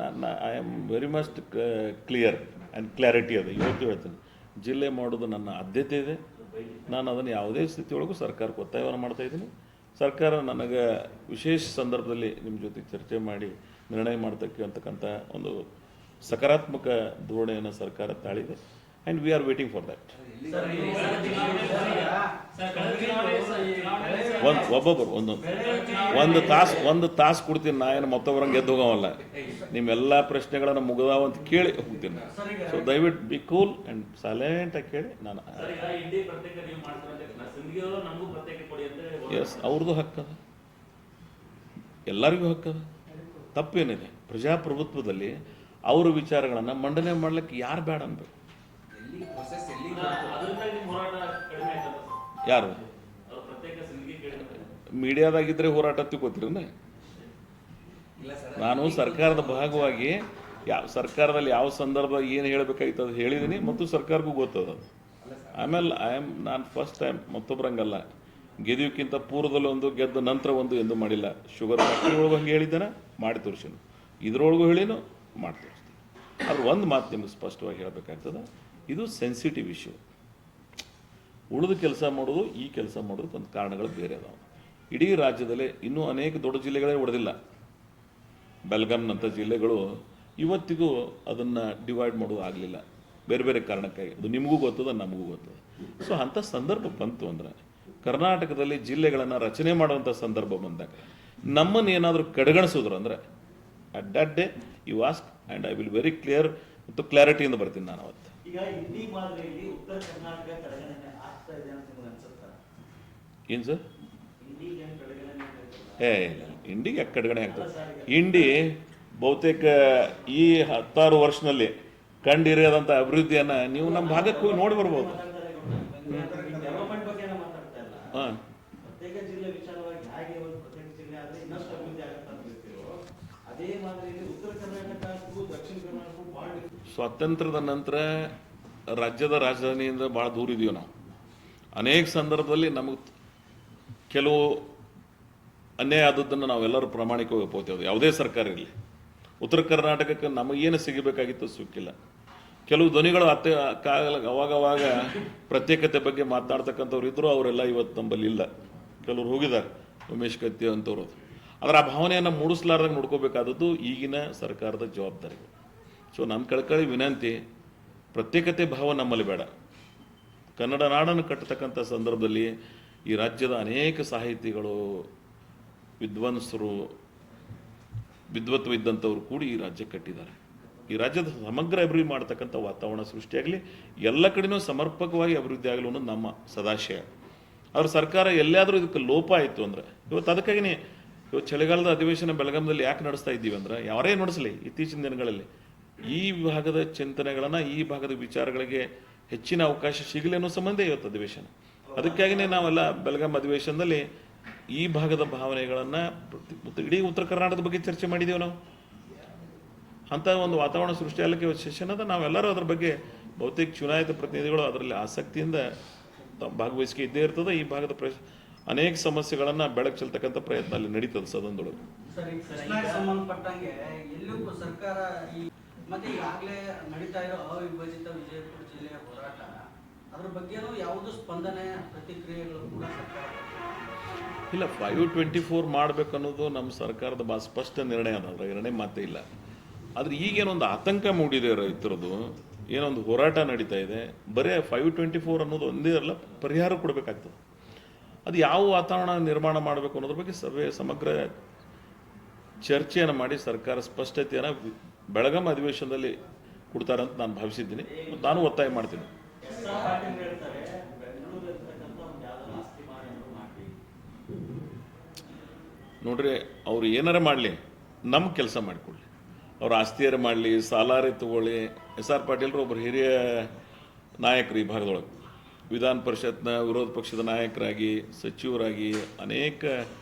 ನಾನು I am very must clear and clarity ಅದು ಇವತ್ತು ಹೇಳ್ತೀನಿ. ಜಿಲ್ಲೆ ಮಾಡೋದು ನನ್ನ ಆದ್ಯತೆ ಇದೆ. ನಾನು ಅದನ್ನು ಯಾವುದೇ ಸ್ಥಿತಿಯೊಳಗೂ ಸರ್ಕಾರಕ್ಕೆ ಒತ್ತಾಯವನ್ನು ಮಾಡ್ತಾಯಿದ್ದೀನಿ. ಸರ್ಕಾರ ನನಗೆ ವಿಶೇಷ ಸಂದರ್ಭದಲ್ಲಿ ನಿಮ್ಮ ಜೊತೆ ಚರ್ಚೆ ಮಾಡಿ ನಿರ್ಣಯ ಮಾಡ್ತಕ್ಕಂಥ ಒಂದು ಸಕಾರಾತ್ಮಕ ಧೋರಣೆಯನ್ನು ಸರ್ಕಾರ ತಾಳಿದೆ and we are waiting for that. ಒಬ್ಬೊಬ್ಬರು ಒಂದು ತಾಸು ಕೊಡ್ತೀನಿ. ನಾ ಏನು ಮತ್ತೊಬ್ಬರಂಗೆ ಗೆದ್ದು ಹೋಗೋವಲ್ಲ. ನಿಮ್ಮೆಲ್ಲ ಪ್ರಶ್ನೆಗಳನ್ನು ಮುಗಿದಾವ ಅಂತ ಕೇಳಿ ಹೋಗ್ತೀನಿ. ಸೊ ದಯವಿಟ್ಟು ಬಿ ಕೂಲ್ ಆ್ಯಂಡ್ ಸೈಲೆಂಟಾಗಿ ಕೇಳಿ. ನಾನು ಎಸ್, ಅವ್ರದ್ದು ಹಕ್ಕದ, ಎಲ್ಲರಿಗೂ ಹಕ್ಕದ, ತಪ್ಪೇನಿದೆ. ಪ್ರಜಾಪ್ರಭುತ್ವದಲ್ಲಿ ಅವ್ರ ವಿಚಾರಗಳನ್ನು ಮಂಡನೆ ಮಾಡ್ಲಿಕ್ಕೆ ಯಾರು ಬೇಡ ಅನ್ಬೇಕು? ಯಾರು ಮೀಡಿಯಾದಾಗಿದ್ದರೆ ಹೋರಾಟ ತಿಳ್ಕೋತೀರನ್ನ? ನಾನು ಸರ್ಕಾರದ ಭಾಗವಾಗಿ ಸರ್ಕಾರದಲ್ಲಿ ಯಾವ ಸಂದರ್ಭ ಏನು ಹೇಳಬೇಕಾಗಿತ್ತು ಅದು ಹೇಳಿದ್ದೀನಿ ಮತ್ತು ಸರ್ಕಾರಕ್ಕೂ ಗೊತ್ತದ. ಆಮೇಲೆ ನಾನು ಫಸ್ಟ್ ಟೈಮ್ ಮತ್ತೊಬ್ಬರಂಗಲ್ಲ, ಗೆದ್ಯೋಕ್ಕಿಂತ ಪೂರ್ವದಲ್ಲಿ ಒಂದು, ಗೆದ್ದ ನಂತರ ಒಂದು ಎಂದು ಮಾಡಿಲ್ಲ. ಶುಗರ್ ಫ್ಯಾಕ್ಟ್ರಿ ಒಳಗೆ ಹಂಗೆ ಹೇಳಿದ್ದಾನೆ, ಮಾಡಿ ತೋರಿಸಿನು. ಇದ್ರೊಳಗೂ ಹೇಳಿನು, ಮಾಡಿ ತೋರಿಸ್ತೀನಿ. ಅದು ಒಂದು ಮಾತು ನಿಮ್ಗೆ ಸ್ಪಷ್ಟವಾಗಿ ಹೇಳಬೇಕಾಗ್ತದೆ, ಇದು ಸೆನ್ಸಿಟಿವ್ ಇಶ್ಯೂ. ಉಳಿದು ಕೆಲಸ ಮಾಡೋದು, ಈ ಕೆಲಸ ಮಾಡೋದಕ್ಕೆ ಒಂದು ಕಾರಣಗಳು ಬೇರೆ ಅದಾವೆ. ಇಡೀ ರಾಜ್ಯದಲ್ಲೇ ಇನ್ನೂ ಅನೇಕ ದೊಡ್ಡ ಜಿಲ್ಲೆಗಳೇ ಉಳಿದಿಲ್ಲ. ಬೆಲ್ಗಾಮ್ನಂಥ ಜಿಲ್ಲೆಗಳು ಇವತ್ತಿಗೂ ಅದನ್ನು ಡಿವೈಡ್ ಮಾಡೋದು ಆಗಲಿಲ್ಲ, ಬೇರೆ ಬೇರೆ ಕಾರಣಕ್ಕಾಗಿ. ಅದು ನಿಮಗೂ ಗೊತ್ತದ, ನಮಗೂ ಗೊತ್ತದ. ಸೊ ಅಂಥ ಸಂದರ್ಭ ಬಂತು ಅಂದರೆ, ಕರ್ನಾಟಕದಲ್ಲಿ ಜಿಲ್ಲೆಗಳನ್ನು ರಚನೆ ಮಾಡುವಂಥ ಸಂದರ್ಭ ಬಂದಾಗ ನಮ್ಮನ್ನು ಏನಾದರೂ ಕಡೆಗಣಿಸಿದ್ರು ಅಂದರೆ at that day you ask and I will very clear ಮತ್ತು ಕ್ಲಾರಿಟಿಯಿಂದ ಬರ್ತೀನಿ ನಾನು ಅವತ್ತು. ಏನು ಸರ್? ಇಲ್ಲ, ಇಂಡಿಗೆ ಯಾಕೆ ಕಡೆಗಣೆ ಆಗ್ತದೆ? ಇಂಡಿ ಬಹುತೇಕ ಈ 16 ವರ್ಷದಲ್ಲಿ ಕಂಡಿರಿಯದಂಥ ಅಭಿವೃದ್ಧಿಯನ್ನು ನೀವು ನಮ್ಮ ಭಾಗಕ್ಕೆ ಹೋಗಿ ನೋಡಿ ಬರ್ಬೋದು. ಹಾಂ, ಸ್ವಾತಂತ್ರ್ಯದ ನಂತರ ರಾಜ್ಯದ ರಾಜಧಾನಿಯಿಂದ ಭಾಳ ದೂರ ಇದೀವಿ ನಾವು. ಅನೇಕ ಸಂದರ್ಭದಲ್ಲಿ ನಮಗೆ ಕೆಲವು ಅನ್ಯಾಯ ಆದದ್ದನ್ನು ನಾವೆಲ್ಲರೂ ಪ್ರಾಮಾಣಿಕವಾಗಿ ಒಪ್ಕೋತೇವೆ. ಯಾವುದೇ ಸರ್ಕಾರ ಇರಲಿ, ಉತ್ತರ ಕರ್ನಾಟಕಕ್ಕೆ ನಮಗೇನು ಸಿಗಬೇಕಾಗಿತ್ತು ಸಿಕ್ಕಿಲ್ಲ. ಕೆಲವು ಧ್ವನಿಗಳು ಅವಾಗವಾಗ ಪ್ರತ್ಯೇಕತೆ ಬಗ್ಗೆ ಮಾತನಾಡ್ತಕ್ಕಂಥವ್ರು ಇದ್ದರು, ಅವರೆಲ್ಲ ಇವತ್ತು ನಮ್ಮಲ್ಲಿ ಇಲ್ಲ. ಕೆಲವರು ಹೋಗಿದ್ದಾರೆ, ಉಮೇಶ್ ಕತ್ತಿ ಅಂತವ್ರು. ಆದರೆ ಆ ಭಾವನೆಯನ್ನು ಮೂಡಿಸ್ಲಾರ್ದಂಗೆ ನೋಡ್ಕೋಬೇಕಾದದ್ದು ಈಗಿನ ಸರ್ಕಾರದ ಜವಾಬ್ದಾರಿ. ಸೊ ನನ್ನ ಕಳ್ಕಳಿ ವಿನಂತಿ, ಪ್ರತ್ಯೇಕತೆ ಭಾವ ನಮ್ಮಲ್ಲಿ ಬೇಡ. ಕನ್ನಡ ನಾಡನ್ನು ಕಟ್ಟತಕ್ಕಂಥ ಸಂದರ್ಭದಲ್ಲಿ ಈ ರಾಜ್ಯದ ಅನೇಕ ಸಾಹಿತಿಗಳು, ವಿದ್ವಾಂಸರು, ವಿದ್ವತ್ವ ಇದ್ದಂಥವ್ರು ಕೂಡಿ ಈ ರಾಜ್ಯ ಕಟ್ಟಿದ್ದಾರೆ. ಈ ರಾಜ್ಯದ ಸಮಗ್ರ ಅಭಿವೃದ್ಧಿ ಮಾಡ್ತಕ್ಕಂಥ ವಾತಾವರಣ ಸೃಷ್ಟಿಯಾಗಲಿ, ಎಲ್ಲ ಕಡೆಯೂ ಸಮರ್ಪಕವಾಗಿ ಅಭಿವೃದ್ಧಿ ಆಗಲಿ ಅನ್ನೋದು ನಮ್ಮ ಸದಾಶಯ. ಅವ್ರ ಸರ್ಕಾರ ಎಲ್ಲಾದರೂ ಇದಕ್ಕೆ ಲೋಪ ಆಯಿತು ಅಂದರೆ, ಇವತ್ತು ಅದಕ್ಕಾಗಿಯೇ ಇವತ್ತು ಚಳಿಗಾಲದ ಅಧಿವೇಶನ ಬೆಳಗಾಮದಲ್ಲಿ ಯಾಕೆ ನಡೆಸ್ತಾ ಇದ್ದೀವಿ ಅಂದ್ರೆ, ಯಾರೇ ನಡೆಸಲಿ ಇತ್ತೀಚಿನ ದಿನಗಳಲ್ಲಿ ಈ ಭಾಗದ ಚಿಂತನೆಗಳನ್ನು, ಈ ಭಾಗದ ವಿಚಾರಗಳಿಗೆ ಹೆಚ್ಚಿನ ಅವಕಾಶ ಸಿಗಲಿ ಅನ್ನೋ ಸಂಬಂಧ ಇವತ್ತು ಅಧಿವೇಶನ. ಅದಕ್ಕಾಗಿಯೇ ನಾವೆಲ್ಲ ಬೆಳಗಾಂ ಅಧಿವೇಶನದಲ್ಲಿ ಈ ಭಾಗದ ಭಾವನೆಗಳನ್ನು ಮತ್ತು ಇಡೀ ಉತ್ತರ ಕರ್ನಾಟಕದ ಬಗ್ಗೆ ಚರ್ಚೆ ಮಾಡಿದ್ದೀವಿ ನಾವು. ಅಂಥ ಒಂದು ವಾತಾವರಣ ಸೃಷ್ಟಿಯಾಗಲಿಕ್ಕೆ ಸೆಷನ್ ಅದ. ನಾವೆಲ್ಲರೂ ಅದ್ರ ಬಗ್ಗೆ ಬಹುತೇಕ ಚುನಾಯಿತ ಪ್ರತಿನಿಧಿಗಳು ಅದರಲ್ಲಿ ಆಸಕ್ತಿಯಿಂದ ಭಾಗವಹಿಸಿಕೆ ಇದ್ದೇ ಇರ್ತದೆ. ಈ ಭಾಗದ ಅನೇಕ ಸಮಸ್ಯೆಗಳನ್ನು ಬೆಳಕು ಚೆಲ್ತಕ್ಕಂಥ ಪ್ರಯತ್ನ ಅಲ್ಲಿ ನಡೀತದೆ ಸದನದೊಳಗೆ. ಸಂಬಂಧಪಟ್ಟಂಗೆ ಎಲ್ಲೂ ಸರ್ಕಾರ ಮತ್ತೆ ಈಗಾಗಲೇ ನಡೀತಾ ಇರೋ ಅವಿಭಜಿತ ವಿಜಯಪುರ ಜಿಲ್ಲೆಯ ಹೋರಾಟ, ಅದ್ರ ಬಗ್ಗೆನೂ ಯಾವುದು ಸ್ಪಂದನೆ, ಪ್ರತಿಕ್ರಿಯೆಗಳು ಕೂಡ ಸರ್ಕಾರ ಇಲ್ಲ. 524 ಮಾಡಬೇಕನ್ನೋದು ನಮ್ಮ ಸರ್ಕಾರದ ಭಾಳ ಸ್ಪಷ್ಟ ನಿರ್ಣಯ ಅದ, ಅದ್ರ ಎರಡನೇ ಮಾತೇ ಇಲ್ಲ. ಆದರೆ ಈಗೇನೊಂದು ಆತಂಕ ಮೂಡಿದೆ ರೈತರದು, ಏನೊಂದು ಹೋರಾಟ ನಡೀತಾ ಇದೆ. ಬರೀ 524 ಅನ್ನೋದು ಒಂದೇ ಅಲ್ಲ, ಪರಿಹಾರ ಕೊಡಬೇಕಾಗ್ತದೆ. ಅದು ಯಾವ ವಾತಾವರಣ ನಿರ್ಮಾಣ ಮಾಡಬೇಕು ಅನ್ನೋದ್ರ ಬಗ್ಗೆ ಸಮಗ್ರ ಚರ್ಚೆಯನ್ನು ಮಾಡಿ ಸರ್ಕಾರ ಸ್ಪಷ್ಟತೆಯನ್ನು ಬೆಳಗಾಂ ಅಧಿವೇಶನದಲ್ಲಿ ಕೊಡ್ತಾರೆ ಅಂತ ನಾನು ಭಾವಿಸಿದ್ದೀನಿ. ನಾನು ಒತ್ತಾಯ ಮಾಡ್ತೀನಿ. ನೋಡ್ರಿ, ಅವ್ರು ಏನಾರ ಮಾಡಲಿ, ನಮ್ಮ ಕೆಲಸ ಮಾಡಿಕೊಡ್ಲಿ. ಅವ್ರು ಆಸ್ತಿಯಾರ ಮಾಡಲಿ, ಸಾಲಾರೇ ತಗೊಳ್ಳಿ. SR ಪಾಟೀಲ್ರು ಒಬ್ಬರು ಹಿರಿಯ ನಾಯಕರು ಈ ಭಾಗದೊಳಗೆ, ವಿಧಾನ ಪರಿಷತ್ನ ವಿರೋಧ ಪಕ್ಷದ ನಾಯಕರಾಗಿ, ಸಚಿವರಾಗಿ ಅನೇಕ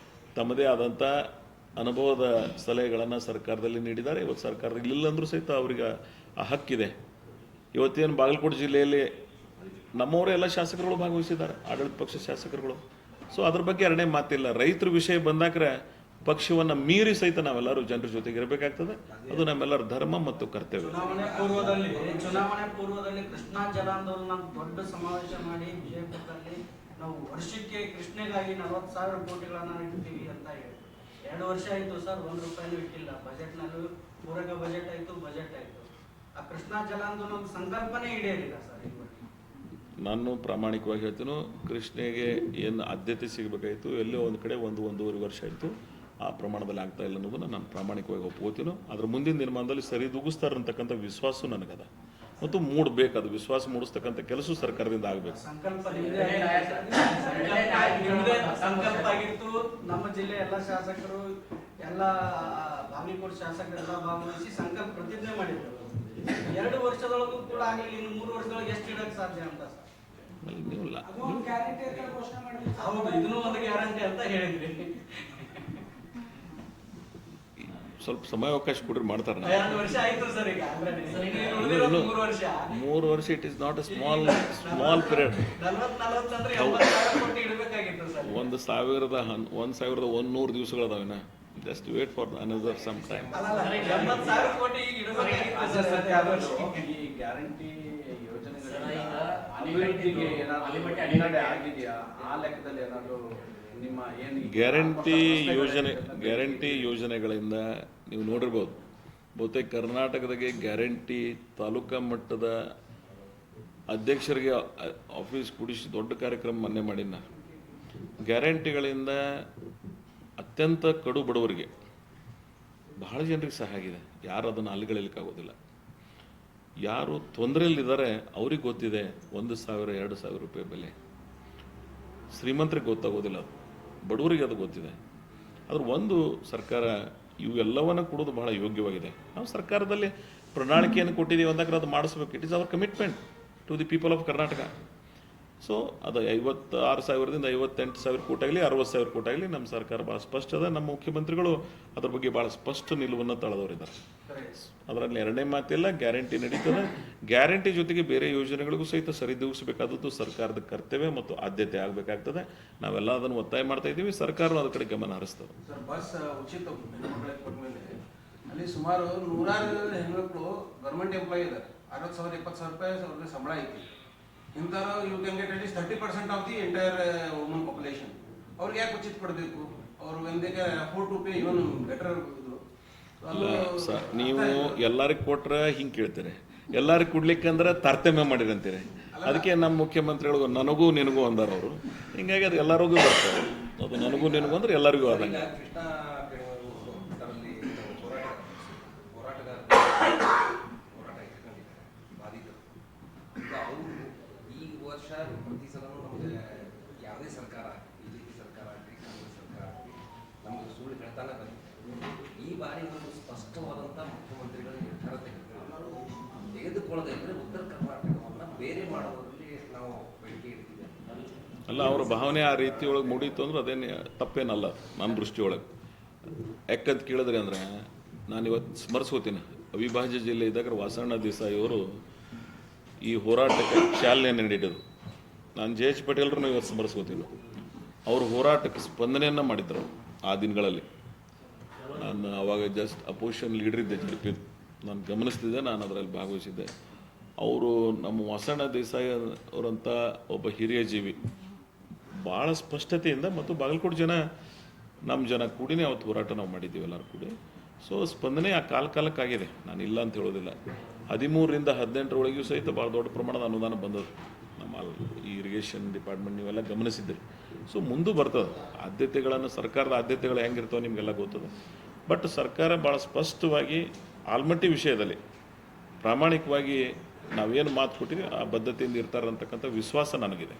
ತಮ್ಮದೇ ಆದಂಥ ಅನುಭವದ ಸಲಹೆಗಳನ್ನು ಸರ್ಕಾರದಲ್ಲಿ ನೀಡಿದ್ದಾರೆ. ಇವತ್ತು ಸರ್ಕಾರದಲ್ಲಿ ಇಲ್ಲ ಅಂದರೂ ಸಹಿತ ಅವ್ರಿಗೆ ಆ ಹಕ್ಕಿದೆ. ಇವತ್ತೇನು ಬಾಗಲಕೋಟೆ ಜಿಲ್ಲೆಯಲ್ಲಿ ನಮ್ಮವರೇ ಎಲ್ಲ ಶಾಸಕರುಗಳು ಭಾಗವಹಿಸಿದ್ದಾರೆ, ಆಡಳಿತ ಪಕ್ಷ ಶಾಸಕರುಗಳು. ಸೊ ಅದ್ರ ಬಗ್ಗೆ ಎರಡನೇ ಮಾತಿಲ್ಲ. ರೈತರ ವಿಷಯ ಬಂದಾಕ್ರೆ ಪಕ್ಷವನ್ನು ಮೀರಿ ಸಹಿತ ನಾವೆಲ್ಲರೂ ಜನರ ಜೊತೆಗೆ ಇರಬೇಕಾಗ್ತದೆ. ಅದು ನಮ್ಮೆಲ್ಲರ ಧರ್ಮ ಮತ್ತು ಕರ್ತವ್ಯ. ಚುನಾವಣೆ ಪೂರ್ವದಲ್ಲಿ ಕೃಷ್ಣಾ ಜಲಾಂದೋಲನ ದೊಡ್ಡ ಸಮಾವೇಶ ಮಾಡಿ ವಿಜಯಪುರದಲ್ಲಿ ನಾವು ವರ್ಷಕ್ಕೆ ಕೃಷ್ಣೆಗಾಗಿ 40,000 ಕೋಟಿಗಳನ್ನ ಇಡ್ತೀವಿ ಅಂತ ಹೇಳಿ 2 ವರ್ಷ ಆಯ್ತು ಸರ್, 1 ರೂಪಾಯಿನೂ ಇಟ್ಟಿಲ್ಲ. ಬಜೆಟ್ನಲ್ಲೂ ಪೂರಕ ಬಜೆಟ್ ಆಯ್ತು, ಬಜೆಟ್ ಆಯ್ತು. ಆ ಕೃಷ್ಣಾ ಜಲಾಂದೋಲನದ ಸಂಕಲ್ಪನೆ ಈಡೇರಿಲ್ಲ ಸರ್ ಇವತ್ತು. ನಾನು ಪ್ರಾಮಾಣಿಕವಾಗಿ ಹೇಳ್ತೀನಿ, ಕೃಷ್ಣೆಗೆ ಏನು ಆದ್ಯತೆ ಸಿಗಬೇಕಾಯಿತು ಎಲ್ಲೋ ಒಂದು ಕಡೆ 1-1.5 ವರ್ಷ ಆಯಿತು, ಆ ಪ್ರಮಾಣದಲ್ಲಿ ಆಗ್ತಾ ಇಲ್ಲ ಅನ್ನೋದನ್ನು ನಾನು ಪ್ರಾಮಾಣಿಕವಾಗಿ ಒಪ್ಕೋತೀನೋ. ಅದರ ಮುಂದಿನ ನಿರ್ಮಾಣದಲ್ಲಿ ಸರಿದೂಗಿಸ್ತಾರೆ ಅಂತಕ್ಕಂಥ ವಿಶ್ವಾಸ ನನಗದ ಮತ್ತು ಮೂಡಬೇಕು. ಅದು ವಿಶ್ವಾಸ ಮೂಡಿಸ್ತಕ್ಕಂಥ ಕೆಲಸ ಸರ್ಕಾರದಿಂದ ಆಗಬೇಕು. ಸಂಕಲ್ಪ ಆಗಿತ್ತು. ನಮ್ಮ ಜಿಲ್ಲೆ ಎಲ್ಲ ಶಾಸಕರು, ಎಲ್ಲ ಬಾಗಲಕೋಟೆ ಶಾಸಕರೆಲ್ಲ ಭಾಗವಹಿಸಿ ಸಂಕಲ್ಪ ಪ್ರತಿಜ್ಞೆ ಮಾಡಿದ್ರು. 2 ವರ್ಷದೊಳಗೂ ಕೂಡ ಆಗಲಿ, ಇನ್ನು 3 ವರ್ಷದೊಳಗೆ ಎಷ್ಟು ಇಡಕ್ಕೆ ಸಾಧ್ಯ ಅಂತ ಸರ್? ನೀವಿಲ್ಲ, ಹೌದು, ಇದನ್ನು ಒಂದು ಗ್ಯಾರಂಟಿ ಅಂತ ಹೇಳಿದ್ರಿ. ಸ್ವಲ್ಪ ಸಮಯಾವಕಾಶ ಕೊಡ್ರಿ, ಮಾಡ್ತಾರೆ. 2 ವರ್ಷ ಆಯ್ತು ಸರ್ ಈಗ. 3 ವರ್ಷ it is not a small period. 40 ಅಂದ್ರೆ 80,000 ಕೋಟಿ ಇಡಬೇಕಾಗಿತ್ತು ಸರ್. 1,100 ದಿವಸಗಳದಾವಿನ. Just wait for another some time. 80,000 crore ಈಗ ಇಡಬೇಕಾಗಿತ್ತು ಸರ್. ಈ ಗ್ಯಾರಂಟಿ ಯೋಜನೆಗಳ ಅಭಿವೃದ್ಧಿಗೆ ಏನಾದರೂ ಆಗಿದೆಯಾ? ಆ ಲೆಕ್ಕದಲ್ಲಿ ಏನಾದರೂ ನಿಮ್ಮ ಏನು ಗ್ಯಾರಂಟಿ ಯೋಜನೆಗಳಿಂದ ನೀವು ನೋಡಿರ್ಬೋದು. ಬಹುತೇಕ ಕರ್ನಾಟಕದಾಗೆ ಗ್ಯಾರಂಟಿ ತಾಲೂಕಾ ಮಟ್ಟದ ಅಧ್ಯಕ್ಷರಿಗೆ ಆಫೀಸ್ ಕೂಡಿಸಿ ದೊಡ್ಡ ಕಾರ್ಯಕ್ರಮ ಮೊನ್ನೆ ಮಾಡಿನ. ಗ್ಯಾರಂಟಿಗಳಿಂದ ಅತ್ಯಂತ ಕಡು ಬಡವರಿಗೆ ಬಹಳ ಜನರಿಗೆ ಸಹಾಯ ಆಗಿದೆ. ಯಾರು ಅದನ್ನು ಅಲ್ಲಿಗಳಿಲಿಕ್ಕಾಗೋದಿಲ್ಲ. ಯಾರು ತೊಂದರೆಯಲ್ಲಿದ್ದಾರೆ ಅವ್ರಿಗೆ ಗೊತ್ತಿದೆ 1,000-2,000 ರೂಪಾಯಿ ಬೆಲೆ. ಶ್ರೀಮಂತರಿಗೆ ಗೊತ್ತಾಗೋದಿಲ್ಲ, ಅದು ಬಡವರಿಗೆ ಅದು ಗೊತ್ತಿದೆ. ಅದ್ರ ಒಂದು ಸರ್ಕಾರ ಇವೆಲ್ಲವನ್ನು ಕೊಡೋದು ಬಹಳ ಯೋಗ್ಯವಾಗಿದೆ. ನಾವು ಸರ್ಕಾರದಲ್ಲಿ ಪ್ರಣಾಳಿಕೆಯನ್ನು ಕೊಟ್ಟಿದ್ದೀವಿ ಅಂದಾಗ ಅದು ಮಾಡಿಸ್ಬೇಕು. It is our commitment to the people of Karnataka. So ಅದು 56,000ದಿಂದ 58,000 ಕೋಟಿ ಆಗಲಿ 60,000 ಕೋಟಿ ಆಗಲಿ ನಮ್ಮ ಸರ್ಕಾರ ಭಾಳ ಸ್ಪಷ್ಟ ಅದ. ನಮ್ಮ ಮುಖ್ಯಮಂತ್ರಿಗಳು ಅದ್ರ ಬಗ್ಗೆ ಭಾಳ ಸ್ಪಷ್ಟ ನಿಲುವನ್ನು ತಳೆದವರಿದ್ದಾರೆ. ಅದರಲ್ಲಿ ಎರಡನೇ ಮಾತಿಲ್ಲ, ಗ್ಯಾರಂಟಿ ನಡೀತದೆ. ಗ್ಯಾರಂಟಿ ಜೊತೆಗೆ ಬೇರೆ ಯೋಜನೆಗಳಿಗೂ ಸಹಿತ ಸರಿದೂಗಿಸಬೇಕಾದದ್ದು ಸರ್ಕಾರದ ಕರ್ತವ್ಯ ಮತ್ತು ಆದ್ಯತೆ ಆಗಬೇಕಾಗ್ತದೆ. ನಾವೆಲ್ಲ ಅದನ್ನು ಒತ್ತಾಯ ಮಾಡ್ತಾ ಇದ್ದೀವಿ. ಸರ್ಕಾರ ಅದ್ರ ಕಡೆ ಗಮನ ಹರಿಸ್ತದೆ. ಸರ್, ಬಸ್ ಉಚಿತ ಹೆಣ್ಮಕ್ಳಿಗೆ ಕೊಟ್ಟ ಮೇಲೆ ಅಲ್ಲಿ ಸುಮಾರು 100 ಹೆಣ್ಮಕ್ಳು ಗೌರ್ಮೆಂಟ್ ಎಂಪ್ಲಾಯಿ ಇದ್ದಾರೆ. 60,000 70,000 ರೂಪಾಯಿ ಅವ್ರಿಗೆ ಸಂಬಳ ಐತಿ. ಇಂಥವ್ರು you can get at least 30% of the entire woman population. ಅವ್ರಿಗೆ ಯಾಕೆ ಉಚಿತ ಕೊಡಬೇಕು? ಅವರು ವೆಂದಿಗೆ afford to pay even better. ಅಲ್ಲ ಸರ್, ನೀವು ಎಲ್ಲರಿಗೆ ಕೊಟ್ರೆ ಹಿಂಗೆ ಕೇಳ್ತೀರಿ, ಎಲ್ಲರಿಗೆ ಕೊಡ್ಲಿಕ್ಕಂದ್ರೆ ತಾರತಮ್ಯ ಮಾಡಿರಂತೀರಿ. ಅದಕ್ಕೆ ನಮ್ಮ ಮುಖ್ಯಮಂತ್ರಿಗಳು ನನಗೂ ನಿನಗೂ ಅಂದಾರ ಅವರು. ಹಿಂಗಾಗಿ ಅದು ಎಲ್ಲರಿಗೂ ಬರ್ತಾರೆ. ಅದು ನನಗೂ ನಿನಗೂ ಅಂದ್ರೆ ಎಲ್ಲರಿಗೂ ಆದಂಗೆ. ಪ್ರತಿ ಸಲನೂ ನಮಗೆ ಯಾವುದೇ ಸರ್ಕಾರ, ಬಿಜೆಪಿ ಸರ್ಕಾರ ಆಗಲಿ, ಕಾಂಗ್ರೆಸ್ ಸರ್ಕಾರ ಆಗಲಿ, ನಮಗೆ ಸುಳ್ಳು ಹೇಳ್ತಾನೆ ಬಂದಿದೆ. ಈ ಬಾರಿ ಒಂದು ಸ್ಪಷ್ಟವಾದಂಥ ಮುಖ್ಯಮಂತ್ರಿಗಳ ನಿರ್ಧಾರ ತೆಗೆದುಕೊಳ್ಳದೆ ಇದ್ದರೆ ಉತ್ತರ ಕರ್ನಾಟಕವನ್ನು ಬೇರೆ ಮಾಡೋದರಲ್ಲಿ ನಾವು ಬೇಡಿಕೆ ಇಡ್ತೀವಿ. ಅಲ್ಲ, ಅವ್ರ ಭಾವನೆ ಆ ರೀತಿಯೊಳಗೆ ಮೂಡಿತ್ತು ಅಂದ್ರೆ ಅದೇನು ತಪ್ಪೇನಲ್ಲ ನನ್ನ ದೃಷ್ಟಿಯೊಳಗೆ. ಯಾಕಂತ ಕೇಳಿದ್ರೆ ಅಂದರೆ ನಾನು ಇವತ್ತು ಸ್ಮರಿಸ್ಕೋತೀನಿ, ಅವಿಭಾಜ್ಯ ಜಿಲ್ಲೆ ಇದ್ದಾಗ ವಾಸಣ್ಣ ದೇಸಾಯಿ ಅವರು ಈ ಹೋರಾಟಕ್ಕೆ ಚಾಲನೆ ನೀಡಿದರು. ನಾನು ಜೆ.ಎಚ್. ಪಟೇಲ್ರನ್ನು ಇವತ್ತು ಸ್ಮರಿಸ್ಕೋತೀನಿ. ಅವರು ಹೋರಾಟಕ್ಕೆ ಸ್ಪಂದನೆಯನ್ನು ಮಾಡಿದ್ರು ಆ ದಿನಗಳಲ್ಲಿ. ನಾನು ಅವಾಗ ಜಸ್ಟ್ ಅಪೋಸಿಷನ್ ಲೀಡರ್ ಇದ್ದೆ, ಜೆ.ಪಿ. ನಾನು ಗಮನಿಸ್ತಿದ್ದೆ, ನಾನು ಅದರಲ್ಲಿ ಭಾಗವಹಿಸಿದ್ದೆ. ಅವರು ನಮ್ಮ ವಾಸಣ್ಣ ದೇಸಾಯಿ ಅವರಂಥ ಒಬ್ಬ ಹಿರಿಯ ಜೀವಿ ಭಾಳ ಸ್ಪಷ್ಟತೆಯಿಂದ ಮತ್ತು ಬಾಗಲಕೋಟೆ ನಮ್ಮ ಜನ ಕೂಡಿನೇ ಅವತ್ತು ಹೋರಾಟ ನಾವು ಮಾಡಿದ್ದೀವಿ ಎಲ್ಲರೂ ಕೂಡಿ. ಸೊ ಸ್ಪಂದನೆ ಆ ಕಾಲಕ್ಕಾಗಿದೆ, ನಾನು ಇಲ್ಲ ಅಂತ ಹೇಳೋದಿಲ್ಲ. 13ರಿಂದ 18ರೊಳಗೂ ಸಹಿತ ಭಾಳ ದೊಡ್ಡ ಪ್ರಮಾಣದ ಅನುದಾನ ಬಂದದ್ದು ನಮ್ಮ ಈ ಇರಿಗೇಷನ್ ಡಿಪಾರ್ಟ್ಮೆಂಟ್. ನೀವೆಲ್ಲ ಗಮನಿಸಿದ್ದೀರಿ. ಸೊ ಮುಂದೆ ಬರ್ತದೆ. ಆದ್ಯತೆಗಳನ್ನು, ಸರ್ಕಾರದ ಆದ್ಯತೆಗಳು ಹೆಂಗಿರ್ತಾವೆ ನಿಮಗೆಲ್ಲ ಗೊತ್ತದೆ. ಬಟ್ ಸರ್ಕಾರ ಭಾಳ ಸ್ಪಷ್ಟವಾಗಿ ಆಲ್ಮಟ್ಟಿ ವಿಷಯದಲ್ಲಿ ಪ್ರಾಮಾಣಿಕವಾಗಿ ನಾವೇನು ಮಾತು ಕೊಟ್ಟಿದ್ದೀವಿ ಆ ಬದ್ಧತೆಯಿಂದ ಇರ್ತಾರೆ ಅಂತಕ್ಕಂಥ ವಿಶ್ವಾಸ ನನಗಿದೆ.